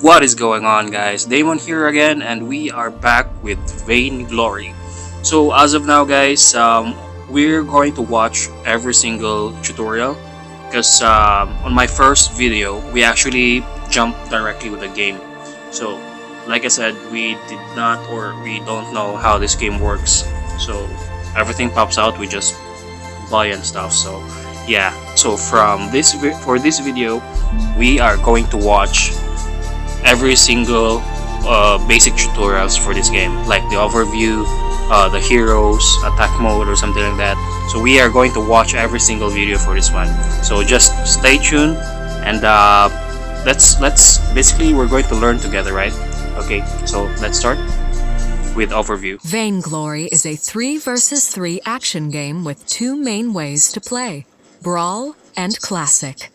What is going on, guys? Damon here again, and we are back with Vainglory. So as of now, guys, we're going to watch every single tutorial because on my first video we actually jumped directly with the game. So like I said, we did not, or we don't know how this game works. So everything pops out, we just buy and stuff. So yeah, so for this video we are going to watch every single basic tutorials for this game, like the overview, the heroes, attack mode, or something like that. So we are going to watch every single video for this one. So just stay tuned, and let's basically we're going to learn together, right? Okay, so let's start with overview. Vainglory is a 3 versus 3 action game with two main ways to play: Brawl and Classic.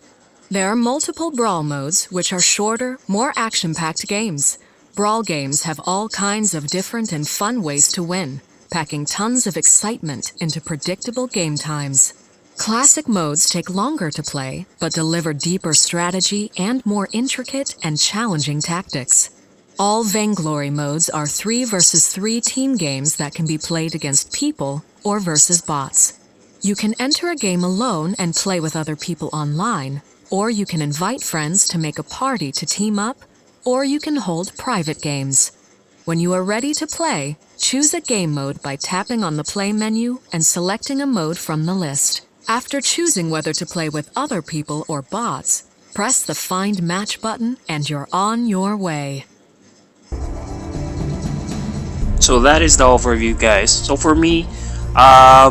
There are multiple Brawl modes, which are shorter, more action-packed games. Brawl games have all kinds of different and fun ways to win, packing tons of excitement into predictable game times. Classic modes take longer to play, but deliver deeper strategy and more intricate and challenging tactics. All Vainglory modes are 3 versus 3 team games that can be played against people or versus bots. You can enter a game alone and play with other people online, or you can invite friends to make a party to team up, or you can hold private games. When you are ready to play, choose a game mode by tapping on the play menu and selecting a mode from the list. After choosing whether to play with other people or bots, press the Find Match button and you're on your way. So that is the overview, guys. So for me, I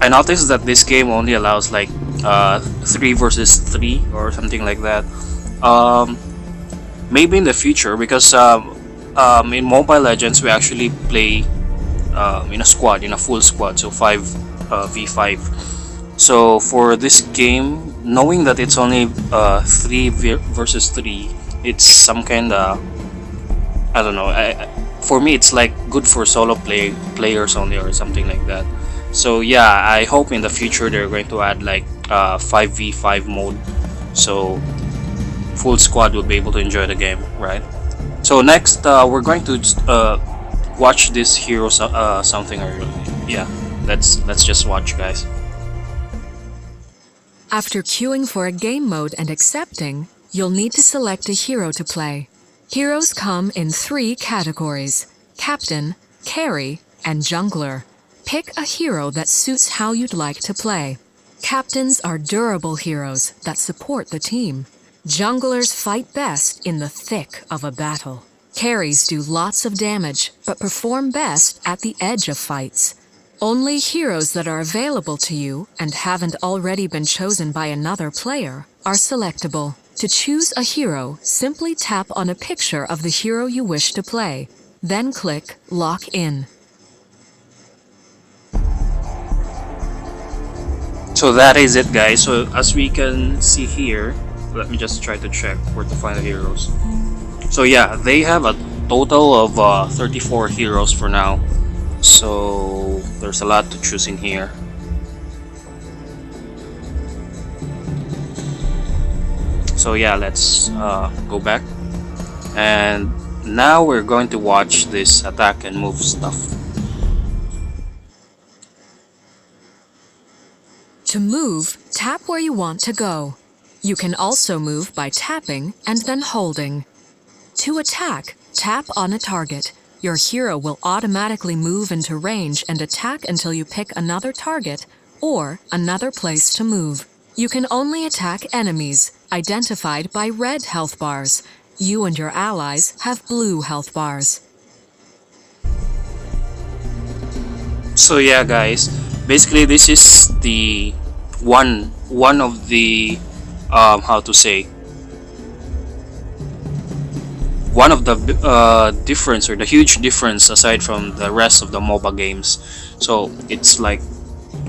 noticed that this game only allows like 3 versus 3 or something like that. Maybe in the future, because in Mobile Legends we actually play in a squad, in a full squad, so 5v5. So for this game, knowing that it's only 3 versus 3, it's some kind of, I don't know. For me, it's like good for solo players only or something like that. So yeah, I hope in the future they're going to add like 5v5 mode, so full squad will be able to enjoy the game, right? So next, we're going to watch this hero something, or yeah, let's just watch, guys. After queuing for a game mode and accepting, you'll need to select a hero to play. Heroes come in 3 categories: Captain, Carry, and Jungler. Pick a hero that suits how you'd like to play. Captains are durable heroes that support the team. Junglers fight best in the thick of a battle. Carries do lots of damage, but perform best at the edge of fights. Only heroes that are available to you and haven't already been chosen by another player are selectable. To choose a hero, simply tap on a picture of the hero you wish to play, then click Lock In. So that is it, guys. So as we can see here, let me just try to check where to find the heroes. So yeah, they have a total of 34 heroes for now. So there's a lot to choose in here. So yeah, let's go back, and now we're going to watch this attack and move stuff. To move, tap where you want to go. You can also move by tapping and then holding. To attack, tap on a target. Your hero will automatically move into range and attack until you pick another target or another place to move. You can only attack enemies, identified by red health bars. You and your allies have blue health bars. So yeah, guys, basically this is the one of the how to say, one of the difference, or the huge difference aside from the rest of the MOBA games. So it's like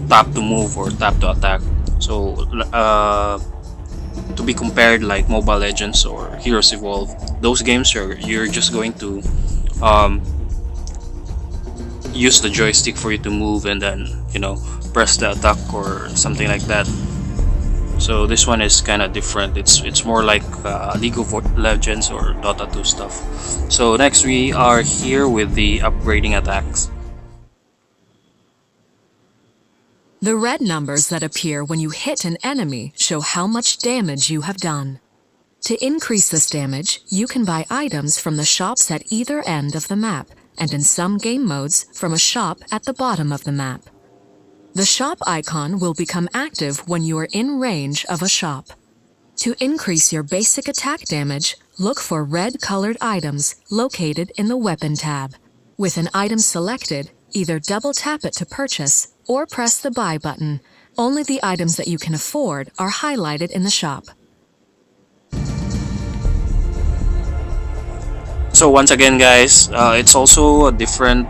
tap to move or tap to attack. So to be compared like Mobile Legends or Heroes Evolve, those games you're just going to use the joystick for you to move, and then press the attack or something like that. So this one is kind of different. It's more like League of Legends or Dota 2 stuff. So next we are here with the upgrading attacks. The red numbers that appear when you hit an enemy show how much damage you have done. To increase this damage, you can buy items from the shops at either end of the map, and in some game modes, from a shop at the bottom of the map. The shop icon will become active when you are in range of a shop. To increase your basic attack damage, look for red-colored items located in the Weapon tab. With an item selected, either double tap it to purchase or press the Buy button. Only the items that you can afford are highlighted in the shop. So once again, guys, it's also a different.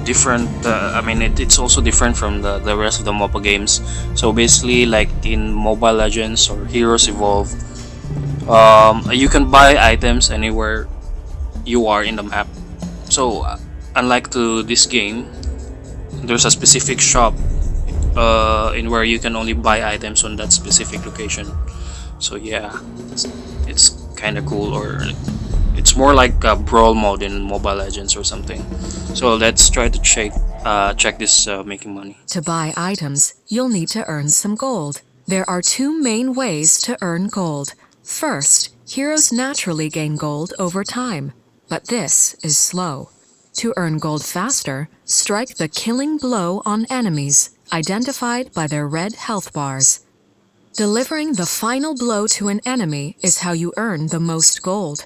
It's also different from the rest of the MOBA games. So basically, like in Mobile Legends or Heroes Evolve, you can buy items anywhere you are in the map. So unlike to this game, there's a specific shop in where you can only buy items on that specific location. So yeah, it's kind of cool, or it's more like a brawl mode in Mobile Legends or something. So let's try to check this making money. To buy items, you'll need to earn some gold. There are two main ways to earn gold. First, heroes naturally gain gold over time, but this is slow. To earn gold faster, strike the killing blow on enemies, identified by their red health bars. Delivering the final blow to an enemy is how you earn the most gold.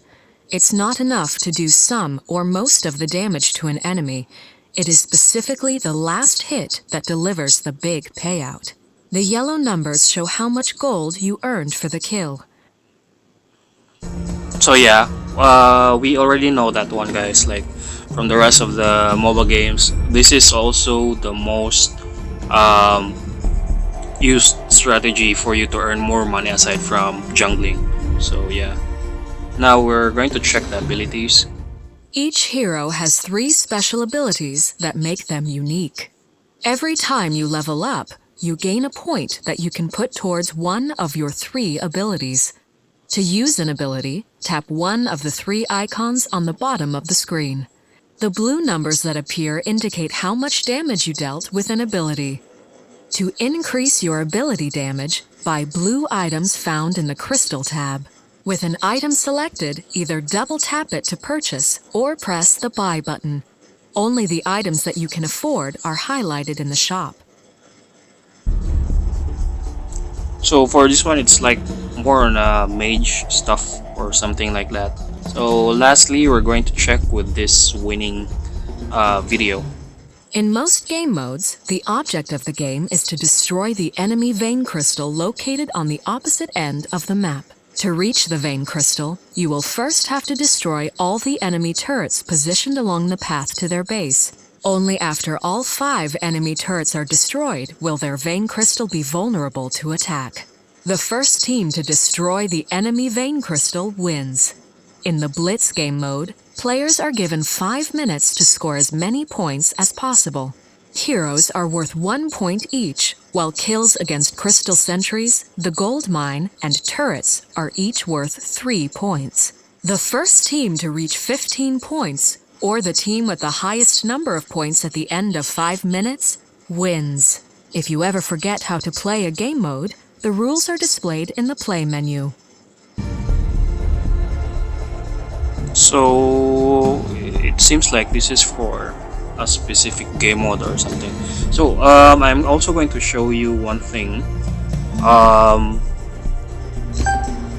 It's not enough to do some or most of the damage to an enemy. It is specifically the last hit that delivers the big payout. The yellow numbers show how much gold you earned for the kill. So yeah, we already know that one, guys. Like from the rest of the mobile games, this is also the most used strategy for you to earn more money aside from jungling. So yeah, now we're going to check the abilities. Each hero has 3 special abilities that make them unique. Every time you level up, you gain a point that you can put towards one of your 3 abilities. To use an ability, tap one of the 3 icons on the bottom of the screen. The blue numbers that appear indicate how much damage you dealt with an ability. To increase your ability damage, buy blue items found in the Crystal tab. With an item selected, either double tap it to purchase or press the Buy button. Only the items that you can afford are highlighted in the shop. So for this one, it's like more on mage stuff or something like that. So lastly, we're going to check with this winning video. In most game modes, the object of the game is to destroy the enemy vein crystal located on the opposite end of the map. To reach the vein crystal, you will first have to destroy all the enemy turrets positioned along the path to their base. Only after all 5 enemy turrets are destroyed will their vein crystal be vulnerable to attack. The first team to destroy the enemy vein crystal wins. In the Blitz game mode, players are given 5 minutes to score as many points as possible. Heroes are worth 1 point each, while kills against crystal sentries, the gold mine, and turrets are each worth 3 points. The first team to reach 15 points, or the team with the highest number of points at the end of 5 minutes, wins. If you ever forget how to play a game mode, the rules are displayed in the play menu. So it seems like this is for a specific game mode or something. So I'm also going to show you one thing.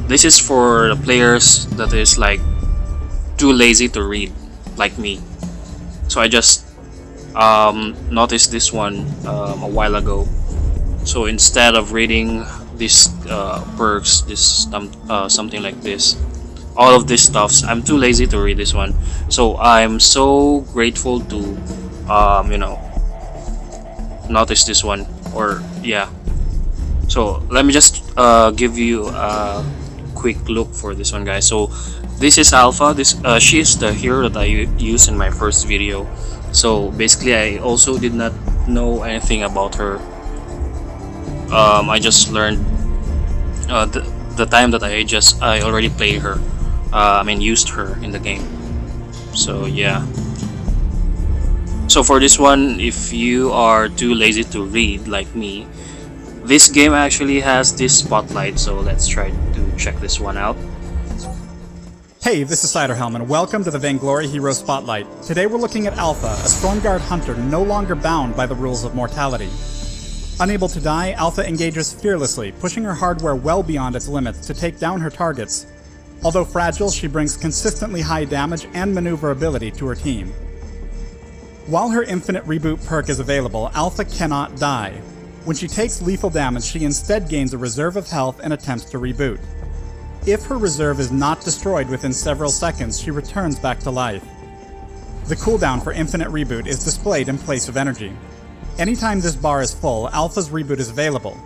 This is for the players that is like too lazy to read, like me. So I just noticed this one a while ago. So instead of reading these perks, this something like this, all of this stuffs, I'm too lazy to read this one. So I'm so grateful to notice this one, or yeah. So let me just give you a quick look for this one, guys. So this is Alpha. She is the hero that I used in my first video. So basically I also did not know anything about her. I just learned the time that I already played her. Used her in the game. So yeah. So for this one, if you are too lazy to read like me, this game actually has this spotlight. So let's try to check this one out. Hey, this is Ciderhelm, and welcome to the Vainglory Hero Spotlight. Today we're looking at Alpha, a Stormguard hunter no longer bound by the rules of mortality. Unable to die, Alpha engages fearlessly, pushing her hardware well beyond its limits to take down her targets. Although fragile, she brings consistently high damage and maneuverability to her team. While her Infinite Reboot perk is available, Alpha cannot die. When she takes lethal damage, she instead gains a reserve of health and attempts to reboot. If her reserve is not destroyed within several seconds, she returns back to life. The cooldown for Infinite Reboot is displayed in place of energy. Anytime this bar is full, Alpha's reboot is available.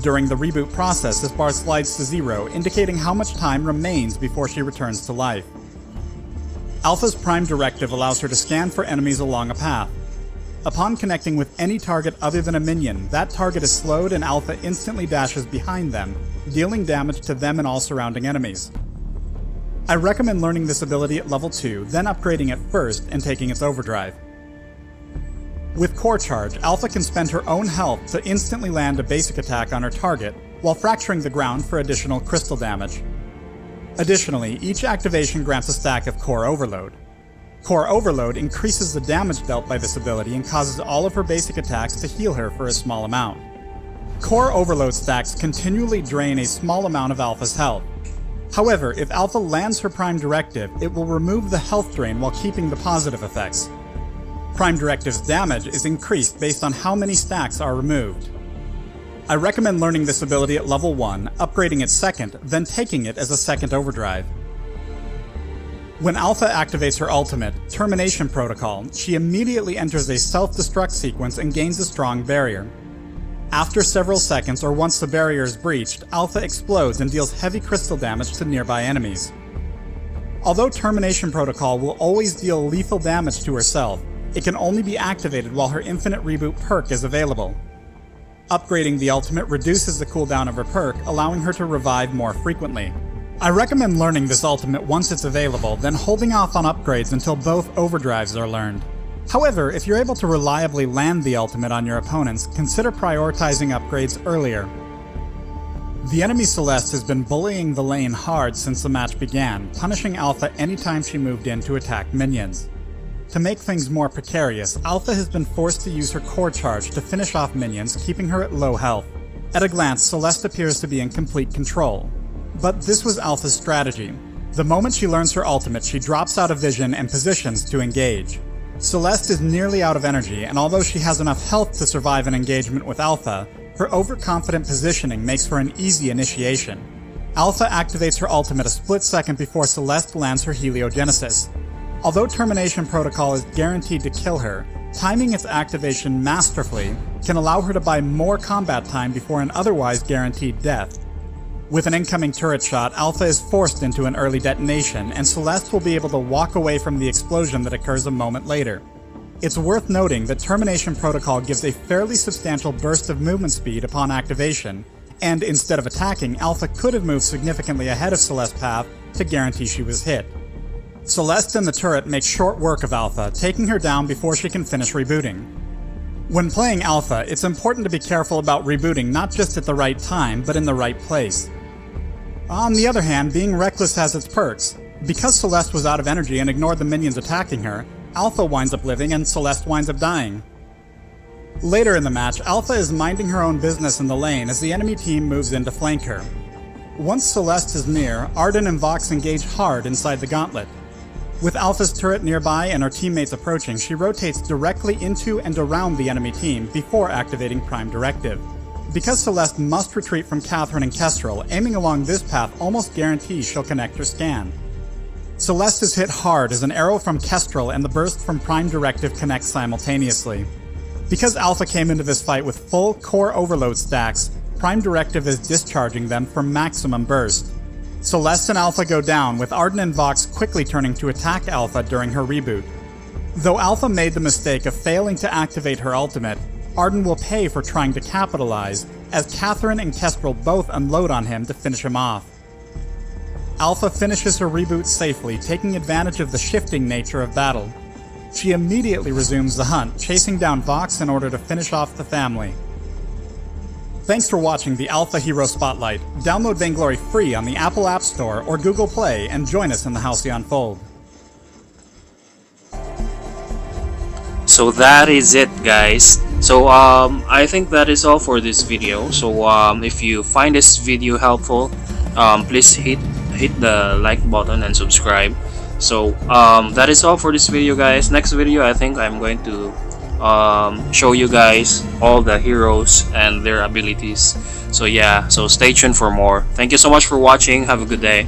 During the reboot process, this bar slides to 0, indicating how much time remains before she returns to life. Alpha's Prime Directive allows her to scan for enemies along a path. Upon connecting with any target other than a minion, that target is slowed and Alpha instantly dashes behind them, dealing damage to them and all surrounding enemies. I recommend learning this ability at level 2, then upgrading it first and taking its overdrive. With Core Charge, Alpha can spend her own health to instantly land a basic attack on her target, while fracturing the ground for additional crystal damage. Additionally, each activation grants a stack of Core Overload. Core Overload increases the damage dealt by this ability and causes all of her basic attacks to heal her for a small amount. Core Overload stacks continually drain a small amount of Alpha's health. However, if Alpha lands her Prime Directive, it will remove the health drain while keeping the positive effects. Prime Directive's damage is increased based on how many stacks are removed. I recommend learning this ability at level 1, upgrading it second, then taking it as a second overdrive. When Alpha activates her ultimate, Termination Protocol, she immediately enters a self-destruct sequence and gains a strong barrier. After several seconds or once the barrier is breached, Alpha explodes and deals heavy crystal damage to nearby enemies. Although Termination Protocol will always deal lethal damage to herself, it can only be activated while her Infinite Reboot perk is available. Upgrading the ultimate reduces the cooldown of her perk, allowing her to revive more frequently. I recommend learning this ultimate once it's available, then holding off on upgrades until both overdrives are learned. However, if you're able to reliably land the ultimate on your opponents, consider prioritizing upgrades earlier. The enemy Celeste has been bullying the lane hard since the match began, punishing Alpha anytime she moved in to attack minions. To make things more precarious, Alpha has been forced to use her Core Charge to finish off minions, keeping her at low health. At a glance, Celeste appears to be in complete control. But this was Alpha's strategy. The moment she learns her ultimate, she drops out of vision and positions to engage. Celeste is nearly out of energy, and although she has enough health to survive an engagement with Alpha, her overconfident positioning makes for an easy initiation. Alpha activates her ultimate a split second before Celeste lands her Heliogenesis. Although Termination Protocol is guaranteed to kill her, timing its activation masterfully can allow her to buy more combat time before an otherwise guaranteed death. With an incoming turret shot, Alpha is forced into an early detonation, and Celeste will be able to walk away from the explosion that occurs a moment later. It's worth noting that Termination Protocol gives a fairly substantial burst of movement speed upon activation, and instead of attacking, Alpha could have moved significantly ahead of Celeste's path to guarantee she was hit. Celeste and the turret make short work of Alpha, taking her down before she can finish rebooting. When playing Alpha, it's important to be careful about rebooting not just at the right time, but in the right place. On the other hand, being reckless has its perks. Because Celeste was out of energy and ignored the minions attacking her, Alpha winds up living and Celeste winds up dying. Later in the match, Alpha is minding her own business in the lane as the enemy team moves in to flank her. Once Celeste is near, Arden and Vox engage hard inside the gauntlet. With Alpha's turret nearby and her teammates approaching, she rotates directly into and around the enemy team before activating Prime Directive. Because Celeste must retreat from Catherine and Kestrel, aiming along this path almost guarantees she'll connect her scan. Celeste is hit hard as an arrow from Kestrel and the burst from Prime Directive connect simultaneously. Because Alpha came into this fight with full Core Overload stacks, Prime Directive is discharging them for maximum burst. Celeste and Alpha go down, with Arden and Vox quickly turning to attack Alpha during her reboot. Though Alpha made the mistake of failing to activate her ultimate, Arden will pay for trying to capitalize, as Catherine and Kestrel both unload on him to finish him off. Alpha finishes her reboot safely, taking advantage of the shifting nature of battle. She immediately resumes the hunt, chasing down Vox in order to finish off the family. Thanks for watching the Alpha Hero Spotlight. Download Vainglory free on the Apple App Store or Google Play and join us in the Halcyon Fold. So that is it, guys. So I think that is all for this video. So if you find this video helpful, please hit the like button and subscribe. So that is all for this video, guys. Next video, I think I'm going to show you guys all the heroes and their abilities. So yeah, so stay tuned for more. Thank you so much for watching. Have a good day.